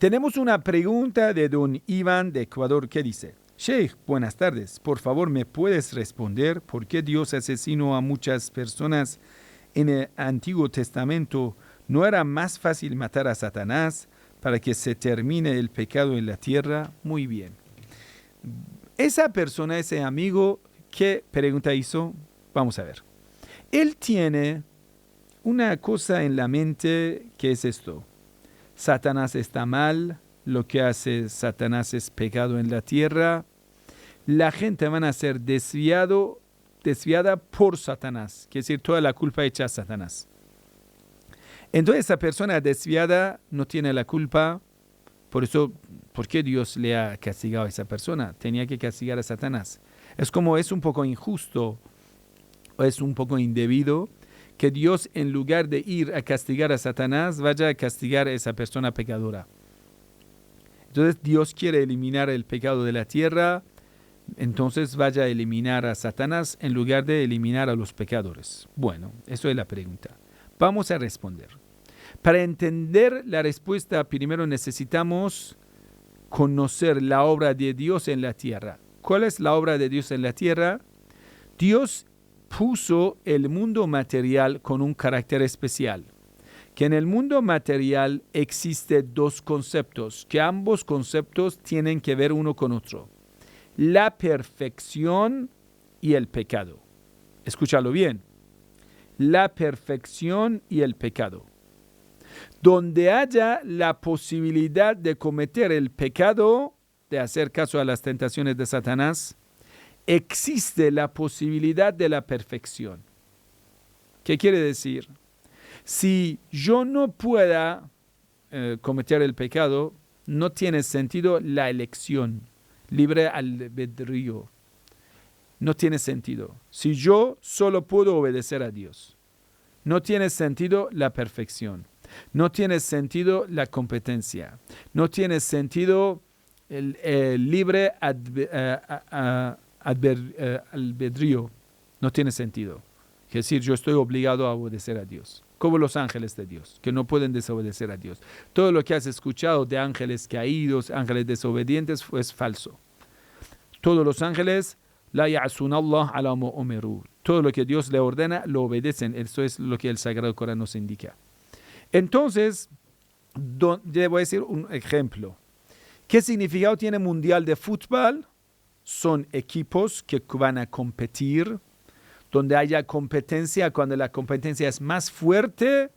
Tenemos una pregunta de don Iván de Ecuador que dice: Sheikh, buenas tardes. Por favor, ¿me puedes responder por qué Dios asesinó a muchas personas en el Antiguo Testamento? ¿No era más fácil matar a Satanás para que se termine el pecado en la tierra? Muy bien. Esa persona, ese amigo, ¿qué pregunta hizo? Vamos a ver. Él tiene una cosa en la mente que es esto: Satanás está mal, lo que hace Satanás es pecado en la tierra, la gente van a ser desviada por Satanás, quiere decir toda la culpa hecha a Satanás. Entonces esa persona desviada no tiene la culpa, por eso, ¿por qué Dios le ha castigado a esa persona? Tenía que castigar a Satanás. Es un poco injusto, o es un poco indebido, que Dios, en lugar de ir a castigar a Satanás, vaya a castigar a esa persona pecadora. Entonces Dios quiere eliminar el pecado de la tierra, entonces vaya a eliminar a Satanás en lugar de eliminar a los pecadores. Bueno, eso es la pregunta. Vamos a responder. Para entender la respuesta, primero necesitamos conocer la obra de Dios en la tierra. ¿Cuál es la obra de Dios en la tierra? Dios puso el mundo material con un carácter especial. Que en el mundo material existen dos conceptos, que ambos conceptos tienen que ver uno con otro: la perfección y el pecado. Escúchalo bien. La perfección y el pecado. Donde haya la posibilidad de cometer el pecado, de hacer caso a las tentaciones de Satanás, existe la posibilidad de la perfección. ¿Qué quiere decir? Si yo no pueda cometer el pecado, no tiene sentido la elección, libre albedrío. No tiene sentido. Si yo solo puedo obedecer a Dios, no tiene sentido la perfección. No tiene sentido la competencia. No tiene sentido el libre albedrío. No tiene sentido. Es decir, yo estoy obligado a obedecer a Dios. Como los ángeles de Dios, que no pueden desobedecer a Dios. Todo lo que has escuchado de ángeles caídos, ángeles desobedientes, es falso. Todos los ángeles, la ya'sun Allah ala ma umiru. Todo lo que Dios le ordena, lo obedecen. Eso es lo que el Sagrado Corán nos indica. Entonces, le voy a decir un ejemplo. ¿Qué significado tiene Mundial de Fútbol? Son equipos que van a competir, donde haya competencia. Cuando la competencia es más fuerte,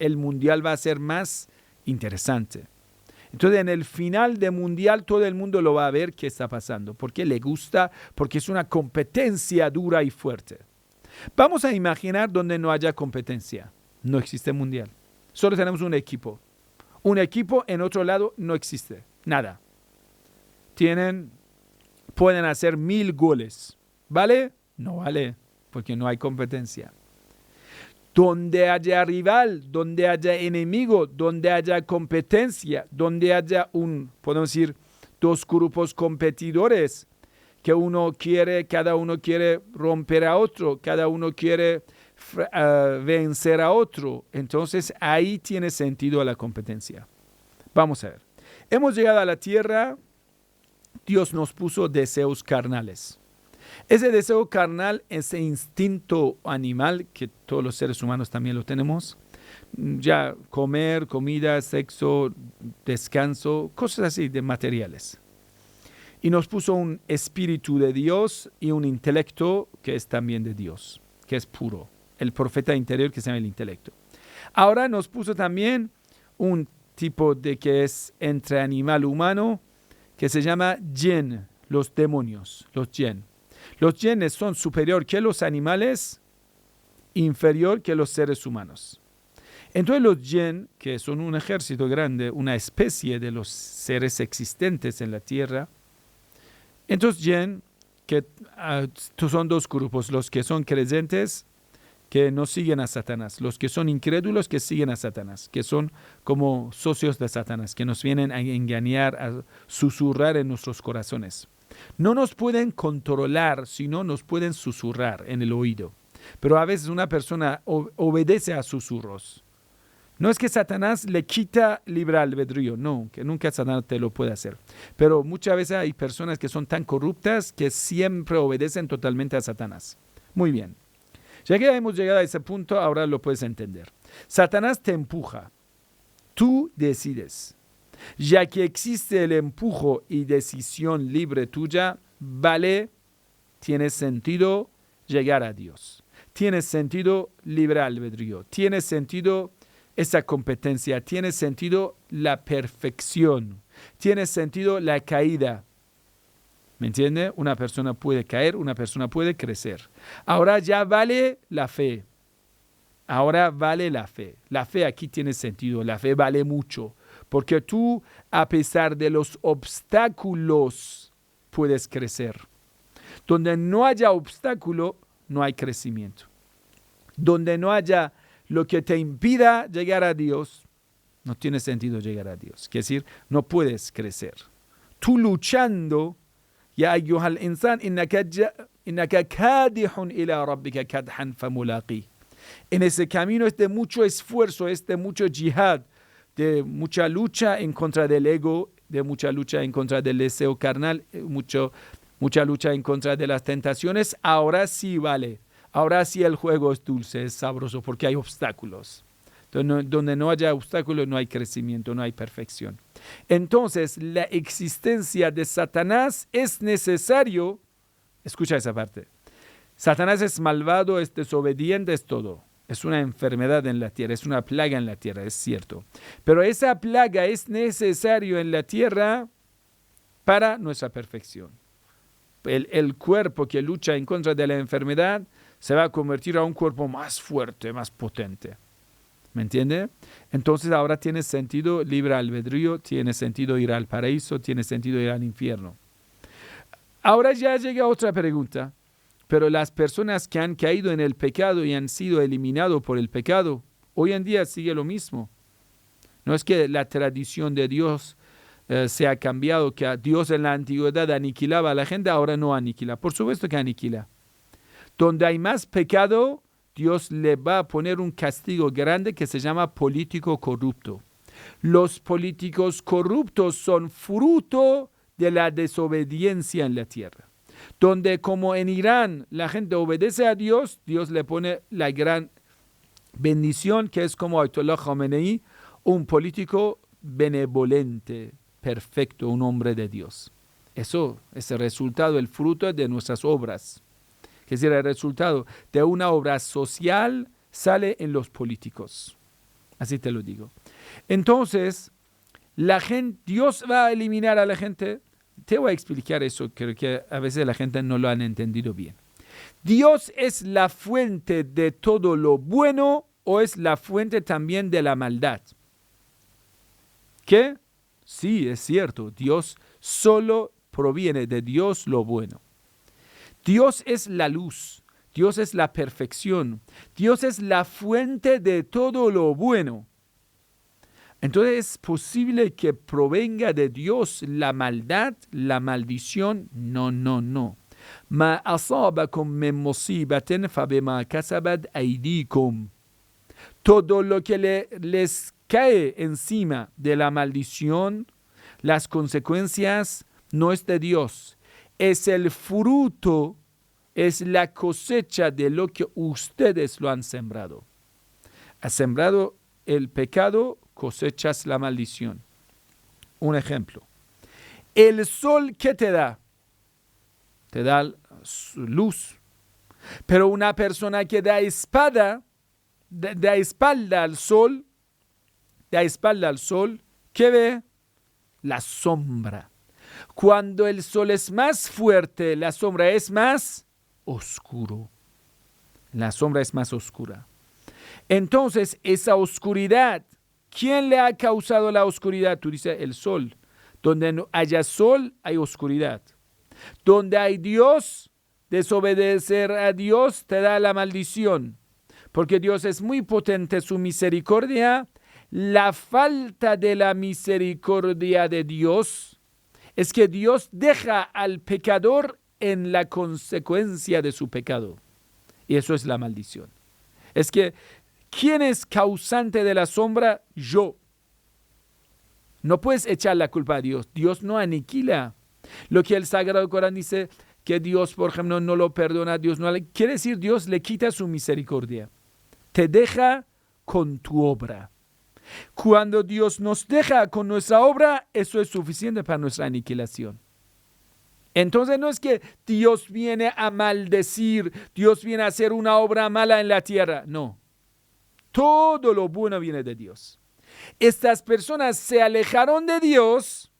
el Mundial va a ser más interesante. Entonces, en el final del Mundial, todo el mundo lo va a ver qué está pasando. Porque le gusta, porque es una competencia dura y fuerte. Vamos a imaginar donde no haya competencia. No existe Mundial. Solo tenemos un equipo. Un equipo en otro lado no existe. Nada. Pueden hacer 1000 goles. ¿Vale? No vale, porque no hay competencia. Donde haya rival, donde haya enemigo, donde haya competencia, donde haya podemos decir, dos grupos competidores, que cada uno quiere romper a otro, cada uno quiere vencer a otro. Entonces ahí tiene sentido la competencia. Vamos a ver. Hemos llegado a la tierra. Dios nos puso deseos carnales. Ese deseo carnal, ese instinto animal, que todos los seres humanos también lo tenemos, ya comer, comida, sexo, descanso, cosas así de materiales. Y nos puso un espíritu de Dios y un intelecto que es también de Dios, que es puro. El profeta interior que se llama el intelecto. Ahora nos puso también un tipo de que es entre animal humano, que se llama jinn, los demonios, los jinn. Los jinnes son superior que los animales, inferior que los seres humanos. Entonces los jinn, que son un ejército grande, una especie de los seres existentes en la tierra, entonces jinn, que son dos grupos, los que son creyentes, que no siguen a Satanás, los que son incrédulos que siguen a Satanás, que son como socios de Satanás, que nos vienen a engañar, a susurrar en nuestros corazones. No nos pueden controlar, sino nos pueden susurrar en el oído. Pero a veces una persona obedece a susurros. No es que Satanás le quita libre albedrío, no, que nunca Satanás te lo puede hacer. Pero muchas veces hay personas que son tan corruptas que siempre obedecen totalmente a Satanás. Muy bien. Ya que hemos llegado a ese punto, ahora lo puedes entender. Satanás te empuja. Tú decides. Ya que existe el empujo y decisión libre tuya, tiene sentido llegar a Dios. Tiene sentido libre albedrío. Tiene sentido esa competencia. Tiene sentido la perfección. Tiene sentido la caída. ¿Me entiende? Una persona puede caer, una persona puede crecer. Ahora ya vale la fe. Ahora vale la fe. La fe aquí tiene sentido. La fe vale mucho. Porque tú, a pesar de los obstáculos, puedes crecer. Donde no haya obstáculo, no hay crecimiento. Donde no haya lo que te impida llegar a Dios, no tiene sentido llegar a Dios. Quiere decir, no puedes crecer. Tú luchando, ya ayyuhal insan, innaka kadihun ila rabbika kadhan famulaqih. En ese camino es de mucho esfuerzo, es de mucho jihad, de mucha lucha en contra del ego, de mucha lucha en contra del deseo carnal, mucha lucha en contra de las tentaciones. Ahora sí vale. Ahora sí el juego es dulce, es sabroso, porque hay obstáculos. Donde no haya obstáculos, no hay crecimiento, no hay perfección. Entonces, la existencia de Satanás es necesario. Escucha esa parte. Satanás es malvado, es desobediente, es todo. Es una enfermedad en la tierra, es una plaga en la tierra, es cierto. Pero esa plaga es necesario en la tierra para nuestra perfección. El cuerpo que lucha en contra de la enfermedad se va a convertir a un cuerpo más fuerte, más potente. ¿Me entiende? Entonces ahora tiene sentido libre albedrío, tiene sentido ir al paraíso, tiene sentido ir al infierno. Ahora ya llega otra pregunta. Pero las personas que han caído en el pecado y han sido eliminados por el pecado, hoy en día sigue lo mismo. No es que la tradición de Dios se ha cambiado, que Dios en la antigüedad aniquilaba a la gente, ahora no aniquila. Por supuesto que aniquila. Donde hay más pecado, Dios le va a poner un castigo grande que se llama político corrupto. Los políticos corruptos son fruto de la desobediencia en la tierra. Donde como en Irán la gente obedece a Dios, Dios le pone la gran bendición que es como Ayatollah Khamenei, un político benevolente, perfecto, un hombre de Dios. Eso es el resultado, el fruto de nuestras obras. Es decir, el resultado de una obra social sale en los políticos. Así te lo digo. Entonces, Dios va a eliminar a la gente. Te voy a explicar eso, creo que a veces la gente no lo han entendido bien. ¿Dios es la fuente de todo lo bueno o es la fuente también de la maldad? ¿Qué? Sí, es cierto. Dios solo proviene de Dios lo bueno. Dios es la luz. Dios es la perfección. Dios es la fuente de todo lo bueno. Entonces, ¿es posible que provenga de Dios la maldad, la maldición? No, no, no. Ma asabakum min musibatin fabima kasabat aydikum. Todo lo que les cae encima de la maldición, las consecuencias, no es de Dios. Es el fruto, es la cosecha de lo que ustedes lo han sembrado. Ha sembrado el pecado, cosechas la maldición. Un ejemplo. El sol, ¿qué te da? Te da luz. Pero una persona que da espalda al sol, ¿qué ve? La sombra. Cuando el sol es más fuerte, la sombra es más oscuro. La sombra es más oscura. Entonces, esa oscuridad, ¿quién le ha causado la oscuridad? Tú dices, el sol. Donde no haya sol, hay oscuridad. Donde hay Dios, desobedecer a Dios te da la maldición. Porque Dios es muy potente, su misericordia. La falta de la misericordia de Dios es que Dios deja al pecador en la consecuencia de su pecado. Y eso es la maldición. Es que ¿Quién es causante de la sombra? Yo. No puedes echar la culpa a Dios. Dios no aniquila. Lo que el Sagrado Corán dice, que Dios, por ejemplo, no lo perdona, Dios no le... Quiere decir, Dios le quita su misericordia. Te deja con tu obra. Cuando Dios nos deja con nuestra obra, eso es suficiente para nuestra aniquilación. Entonces no es que Dios viene a maldecir, Dios viene a hacer una obra mala en la tierra. No. Todo lo bueno viene de Dios. Estas personas se alejaron de Dios,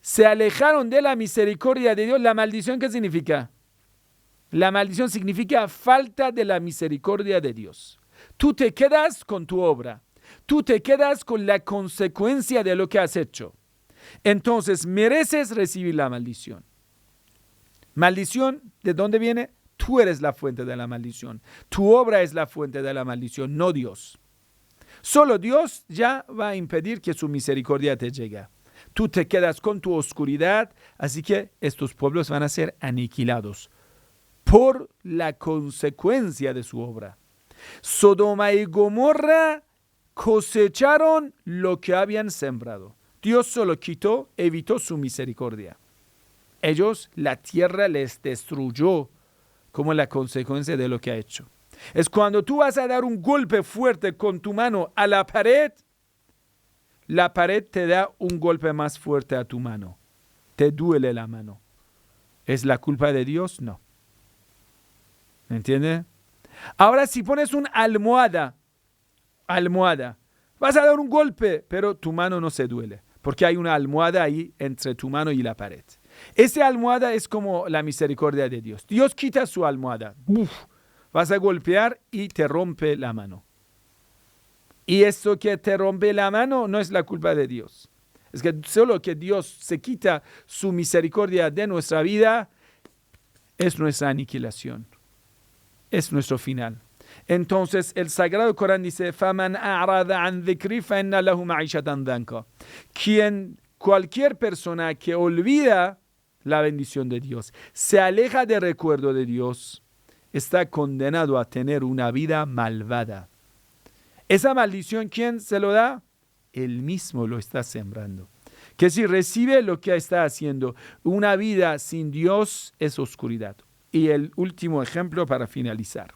se alejaron de la misericordia de Dios. ¿La maldición qué significa? La maldición significa falta de la misericordia de Dios. Tú te quedas con tu obra. Tú te quedas con la consecuencia de lo que has hecho. Entonces mereces recibir la maldición. Maldición, ¿de dónde viene? Tú eres la fuente de la maldición. Tu obra es la fuente de la maldición, no Dios. Solo Dios ya va a impedir que su misericordia te llegue. Tú te quedas con tu oscuridad, así que estos pueblos van a ser aniquilados por la consecuencia de su obra. Sodoma y Gomorra cosecharon lo que habían sembrado. Dios solo evitó su misericordia. Ellos, la tierra les destruyó como la consecuencia de lo que ha hecho. Es cuando tú vas a dar un golpe fuerte con tu mano a la pared te da un golpe más fuerte a tu mano. Te duele la mano. ¿Es la culpa de Dios? No. ¿Me entiende? Ahora si pones una almohada, vas a dar un golpe, pero tu mano no se duele, porque hay una almohada ahí entre tu mano y la pared. Esa almohada es como la misericordia de Dios. Dios quita su almohada. Vas a golpear y te rompe la mano. Y eso que te rompe la mano no es la culpa de Dios. Es que solo que Dios se quita su misericordia de nuestra vida, es nuestra aniquilación. Es nuestro final. Entonces el Sagrado Corán dice, فَمَنْ أَعْرَضَ عَنْ ذِكْرِي فَإِنَّ لَهُ مَعِيشَةً ضَنْكًا. Cualquier persona que olvida la bendición de Dios, se aleja del recuerdo de Dios, está condenado a tener una vida malvada. Esa maldición, ¿quién se lo da? Él mismo lo está sembrando. Que si recibe lo que está haciendo, una vida sin Dios es oscuridad. Y el último ejemplo para finalizar.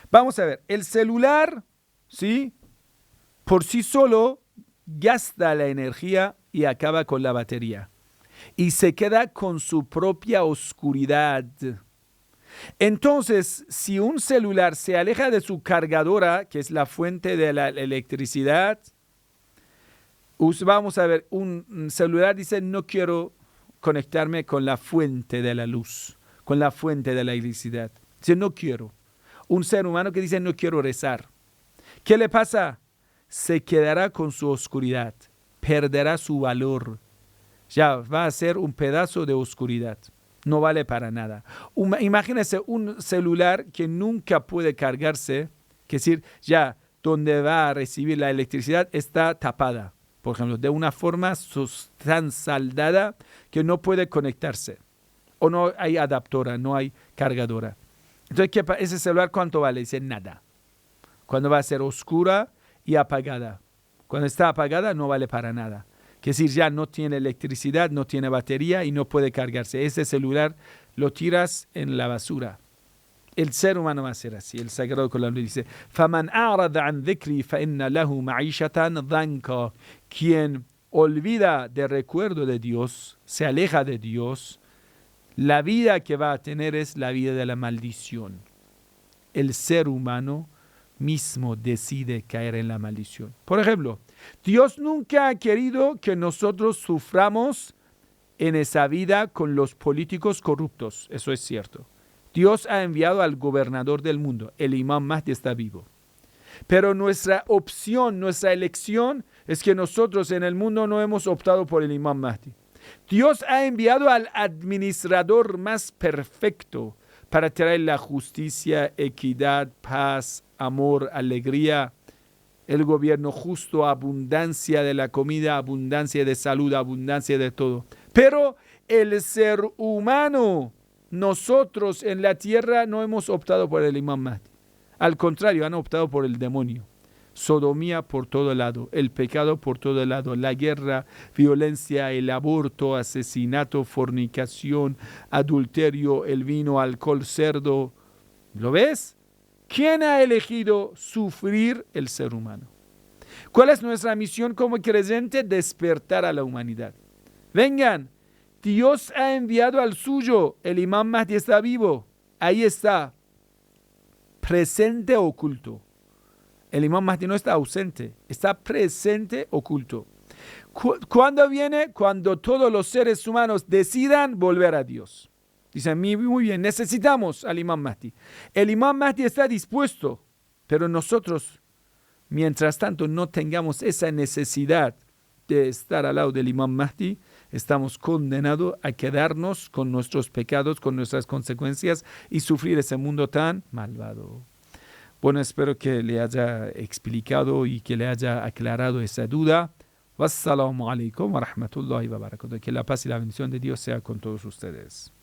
Vamos a ver, el celular, ¿sí? Por sí solo gasta la energía y acaba con la batería. Y se queda con su propia oscuridad. Entonces, si un celular se aleja de su cargadora, que es la fuente de la electricidad, vamos a ver, un celular dice, no quiero conectarme con la fuente de la luz, con la fuente de la electricidad. Dice, no quiero. Un ser humano que dice, no quiero rezar. ¿Qué le pasa? Se quedará con su oscuridad, perderá su valor. Ya va a ser un pedazo de oscuridad. No vale para nada. Imagínense un celular que nunca puede cargarse, que decir, ya donde va a recibir la electricidad está tapada, por ejemplo, de una forma tan saldada que no puede conectarse. O no hay adaptora, no hay cargadora. Entonces, ese celular, ¿cuánto vale? Dice, nada. Cuando va a ser oscura y apagada. Cuando está apagada, no vale para nada. Que decir, ya no tiene electricidad, no tiene batería y no puede cargarse. Ese celular lo tiras en la basura. El ser humano va a ser así. El Sagrado Corán dice, فَمَنْ أَعْرَضَ عَنْ ذِكْرِي فَإِنَّ لَهُ مَعِيشَةً ضَنْكًا. Quien olvida del recuerdo de Dios, se aleja de Dios, la vida que va a tener es la vida de la maldición. El ser humano mismo decide caer en la maldición. Por ejemplo, Dios nunca ha querido que nosotros suframos en esa vida con los políticos corruptos. Eso es cierto. Dios ha enviado al gobernador del mundo. El Imam Mahdi está vivo. Pero nuestra opción, nuestra elección es que nosotros en el mundo no hemos optado por el Imam Mahdi. Dios ha enviado al administrador más perfecto para traer la justicia, equidad, paz, amor, alegría, el gobierno justo, abundancia de la comida, abundancia de salud, abundancia de todo. Pero el ser humano, nosotros en la tierra no hemos optado por el Imam Mahdi. Al contrario, han optado por el demonio. Sodomía por todo lado, el pecado por todo lado, la guerra, violencia, el aborto, asesinato, fornicación, adulterio, el vino, alcohol, cerdo. ¿Lo ves? ¿Quién ha elegido sufrir? El ser humano. ¿Cuál es nuestra misión como creyente? Despertar a la humanidad. Vengan, Dios ha enviado al suyo, el Imam Mahdi está vivo, ahí está, presente oculto. El Imam Mahdi no está ausente, está presente oculto. ¿Cuándo viene? Cuando todos los seres humanos decidan volver a Dios. Dicen, muy bien, necesitamos al Imam Mahdi. El Imam Mahdi está dispuesto, pero nosotros, mientras tanto, no tengamos esa necesidad de estar al lado del Imam Mahdi, estamos condenados a quedarnos con nuestros pecados, con nuestras consecuencias y sufrir ese mundo tan malvado. Bueno, espero que le haya explicado y que le haya aclarado esa duda. Wassalamu alaikum wa rahmatullahi wa barakatuh. Que la paz y la bendición de Dios sea con todos ustedes.